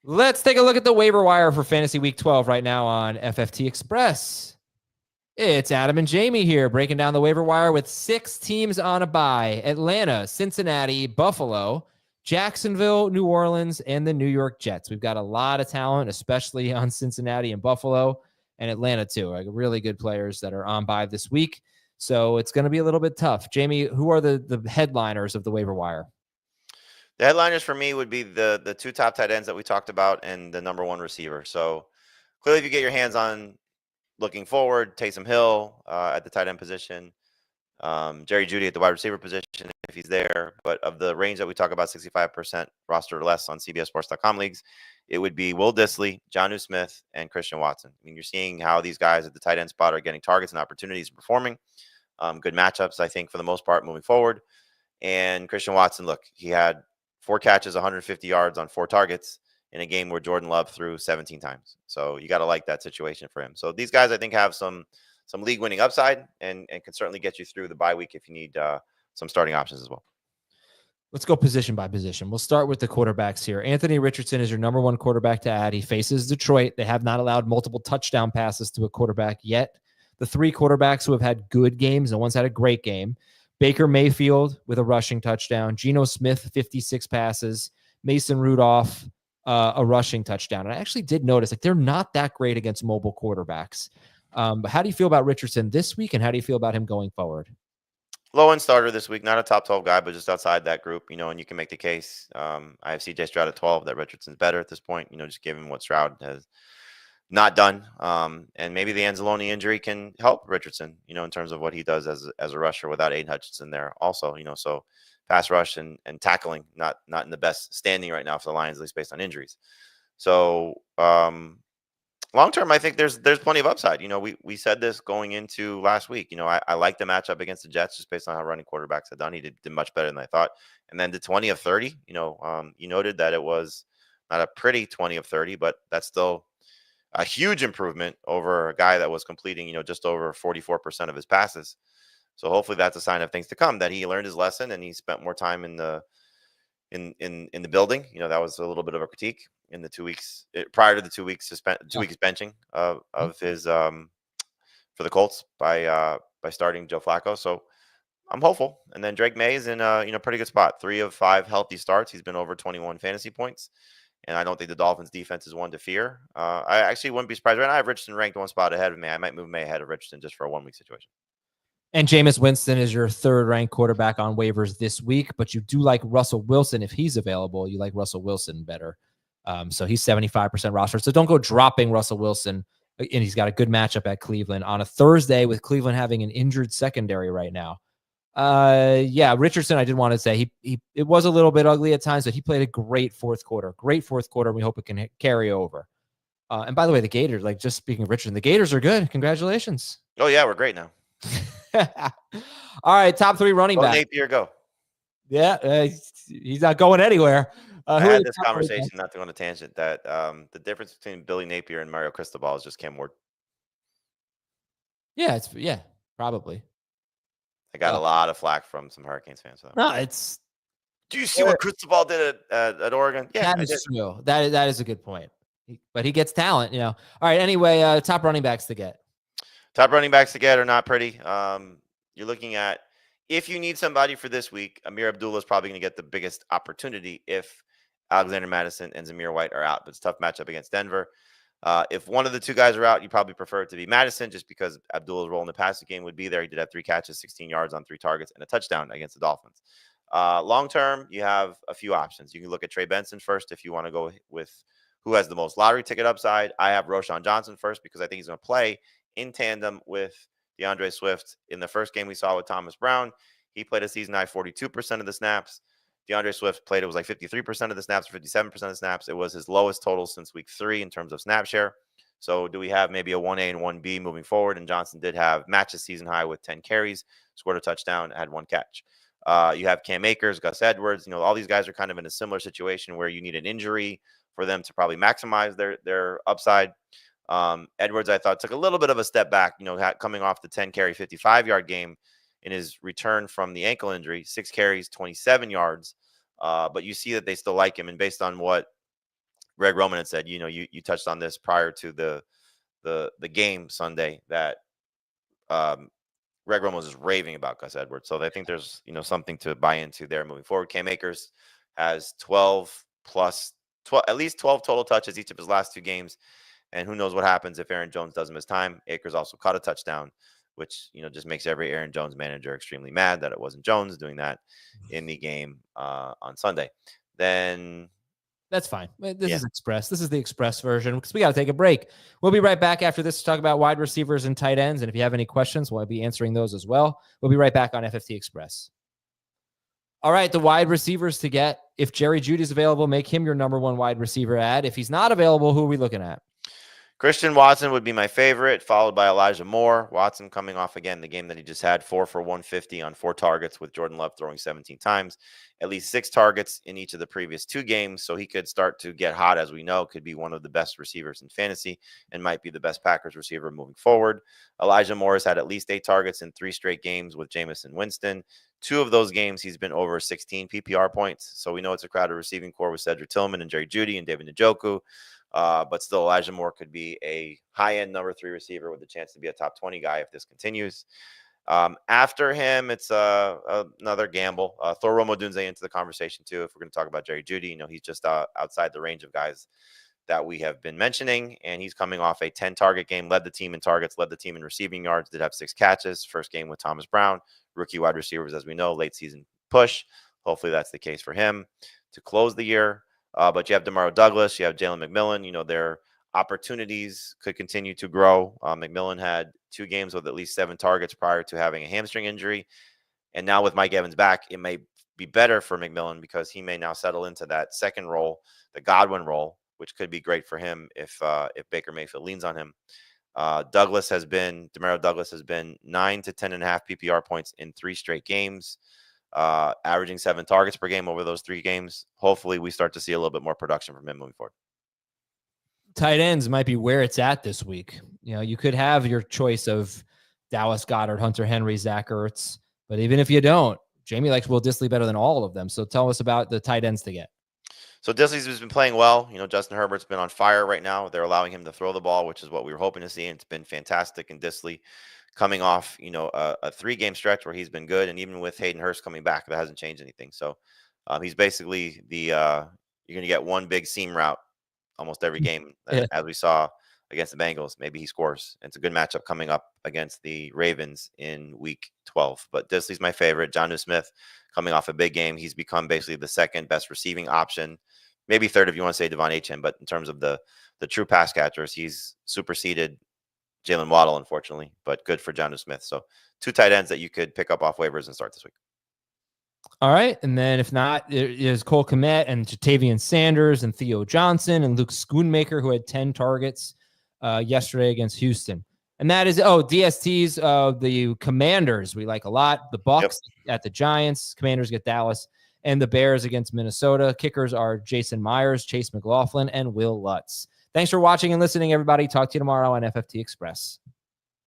Let's take a look at the waiver wire for Fantasy Week 12 right now on FFT Express. It's Adam and Jamie here breaking down the waiver wire with 6 teams on a bye: Atlanta, Cincinnati, Buffalo, Jacksonville, New Orleans, and the New York Jets. We've got a lot of talent, especially on Cincinnati and Buffalo and Atlanta too. Like really good players that are on bye this week. So it's going to be a little bit tough. Jamie, who are the headliners of the waiver wire? The headliners for me would be the 2 top tight ends that we talked about and the number 1 receiver. So clearly, if you get your hands on looking forward, Taysom Hill at the tight end position, Jerry Jeudy at the wide receiver position if he's there. But of the range that we talk about, 65% roster or less on CBSSports.com leagues, it would be Will Dissly, Jonnu Smith, and Christian Watson. I mean, you're seeing how these guys at the tight end spot are getting targets and opportunities, performing. Good matchups, I think, for the most part moving forward. And Christian Watson, look, he had 4 catches, 150 yards on 4 targets in a game where Jordan Love threw 17 times. So you got to like that situation for him. So these guys, I think, have some league winning upside and can certainly get you through the bye week if you need some starting options as well. Let's go position by position. We'll start with the quarterbacks here. Anthony Richardson is your number 1 quarterback to add. He faces Detroit. They have not allowed multiple touchdown passes to a quarterback yet. The 3 quarterbacks who have had good games, and one's had a great game: Baker Mayfield with a rushing touchdown, Geno Smith, 56 passes, Mason Rudolph, a rushing touchdown. And I actually did notice, like, they're not that great against mobile quarterbacks. But how do you feel about Richardson this week, and how do you feel about him going forward? Low-end starter this week, not a top 12 guy, but just outside that group, and you can make the case. I have CJ Stroud at 12, that Richardson's better at this point, just given what Stroud has not done. And maybe the Anzalone injury can help Richardson, in terms of what he does as a rusher without Aiden Hutchinson there also, so pass rush and tackling, not in the best standing right now for the Lions, at least based on injuries. So long term, I think there's plenty of upside. We said this going into last week. I like the matchup against the Jets just based on how running quarterbacks had done. He did much better than I thought. And then the 20 of 30, you noted that it was not a pretty 20 of 30, but that's still a huge improvement over a guy that was completing, just over 44% of his passes. So hopefully that's a sign of things to come, that he learned his lesson and he spent more time in the building. That was a little bit of a critique in the 2 weeks prior to the 2 weeks weeks benching of his for the Colts by starting Joe Flacco. So I'm hopeful. And then Drake May is in a pretty good spot. 3 of 5 healthy starts. He's been over 21 fantasy points. And I don't think the Dolphins defense is one to fear. I actually wouldn't be surprised. Right now I have Richardson ranked 1 spot ahead of me. I might move May ahead of Richardson just for a 1-week situation. And Jameis Winston is your 3rd-ranked quarterback on waivers this week, but you do like Russell Wilson if he's available. You like Russell Wilson better. So he's 75% roster. So don't go dropping Russell Wilson. And he's got a good matchup at Cleveland on a Thursday with Cleveland having an injured secondary right now. Yeah, Richardson, I did want to say it was a little bit ugly at times, but he played a great fourth quarter. We hope it can carry over. And by the way, the Gators, like, just speaking of Richardson, the Gators are good. Congratulations. Oh, yeah, we're great now. All right, top 3 running back. Napier, go. Yeah, he's not going anywhere. I had this conversation, not to go on a tangent, that the difference between Billy Napier and Mario Cristobal is just Cam Ward. Yeah, probably. I got a lot of flack from some Hurricanes fans for that. No, it's. Do you see what Cristobal did at Oregon? Yeah, that is true. That is a good point. But he gets talent, All right. Anyway, top running backs to get. Top running backs to get are not pretty. You're looking at, if you need somebody for this week, Amir Abdullah is probably going to get the biggest opportunity if Alexander Mattison and Zamir White are out. But it's a tough matchup against Denver. If one of the 2 guys are out, you probably prefer it to be Madison, just because Abdullah's role in the passing game would be there. He did have 3 catches, 16 yards on 3 targets, and a touchdown against the Dolphins. Long term, you have a few options. You can look at Trey Benson first if you want to go with who has the most lottery ticket upside. I have Roschon Johnson first because I think he's going to play in tandem with DeAndre Swift. In the first game we saw with Thomas Brown, he played a season high 42% of the snaps. DeAndre Swift played, it was like 53% of the snaps, 57% of the snaps. It was his lowest total since week 3 in terms of snap share. So do we have maybe a 1A and 1B moving forward? And Johnson did match his season high with 10 carries, scored a touchdown, had 1 catch. You have Cam Akers, Gus Edwards. All these guys are kind of in a similar situation where you need an injury for them to probably maximize their upside. Edwards, I thought, took a little bit of a step back, coming off the 10-carry, 55-yard game in his return from the ankle injury, 6 carries, 27 yards. But you see that they still like him. And based on what Greg Roman had said, you touched on this prior to the game Sunday, that Greg Roman was just raving about Gus Edwards. So I think there's, something to buy into there moving forward. Cam Akers has 12 plus 12, at least 12 total touches each of his last 2 games. And who knows what happens if Aaron Jones doesn't miss time. Akers also caught a touchdown, which, just makes every Aaron Jones manager extremely mad that it wasn't Jones doing that in the game on Sunday. Then that's fine. This is Express. This is the Express version because we got to take a break. We'll be right back after this to talk about wide receivers and tight ends. And if you have any questions, we'll be answering those as well. We'll be right back on FFT Express. All right, the wide receivers to get. If Jerry Jeudy's available, make him your number 1 wide receiver ad. If he's not available, who are we looking at? Christian Watson would be my favorite, followed by Elijah Moore. Watson coming off, again, the game that he just had, 4 for 150 on 4 targets with Jordan Love throwing 17 times, at least 6 targets in each of the previous 2 games. So he could start to get hot, as we know, could be one of the best receivers in fantasy and might be the best Packers receiver moving forward. Elijah Moore has had at least 8 targets in 3 straight games with Jameis Winston. 2 of those games, he's been over 16 PPR points. So we know it's a crowded receiving core with Cedric Tillman and Jerry Jeudy and David Njoku. But still, Elijah Moore could be a high-end number 3 receiver with a chance to be a top 20 guy if this continues. After him, it's another gamble. Throw Rome Odunze into the conversation, too, if we're going to talk about Jerry Jeudy. He's just outside the range of guys that we have been mentioning, and he's coming off a 10-target game, led the team in targets, led the team in receiving yards, did have 6 catches. First game with Thomas Brown, rookie wide receivers, as we know, late season push. Hopefully that's the case for him to close the year. But you have DeMario Douglas, you have Jalen McMillan. Their opportunities could continue to grow. McMillan had 2 games with at least 7 targets prior to having a hamstring injury. And now with Mike Evans back, it may be better for McMillan because he may now settle into that second role, the Godwin role, which could be great for him if Baker Mayfield leans on him. DeMario Douglas has been 9 to 10.5 PPR points in 3 straight games. Averaging 7 targets per game over those 3 games. Hopefully we start to see a little bit more production from him moving forward. Tight ends might be where it's at this week. You could have your choice of Dallas Goedert, Hunter Henry, Zach Ertz, but even if you don't, Jamie likes Will Dissly better than all of them. So tell us about the tight ends to get. So Dissly's been playing well. Justin Herbert's been on fire right now. They're allowing him to throw the ball, which is what we were hoping to see, and it's been fantastic. And Dissly coming off, a 3-game stretch where he's been good, and even with Hayden Hurst coming back, that hasn't changed anything. So he's basically you're going to get one big seam route almost every game, as we saw against the Bengals. Maybe he scores. It's a good matchup coming up against the Ravens in Week 12. But Dissly's my favorite. Jonnu Smith coming off a big game. He's become basically the second best receiving option, maybe third if you want to say Devon Achane. But in terms of the true pass catchers, he's superseded Jalen Waddle, unfortunately, but good for Jonnu Smith. So 2 tight ends that you could pick up off waivers and start this week. All right. And then if not, there's Cole Kmet and Jatavian Sanders and Theo Johnson and Luke Schoonmaker, who had 10 targets yesterday against Houston. And that is, DSTs, the Commanders we like a lot. The Bucks at the Giants. Commanders get Dallas. And the Bears against Minnesota. Kickers are Jason Myers, Chase McLaughlin, and Will Lutz. Thanks for watching and listening, everybody. Talk to you tomorrow on FFT Express.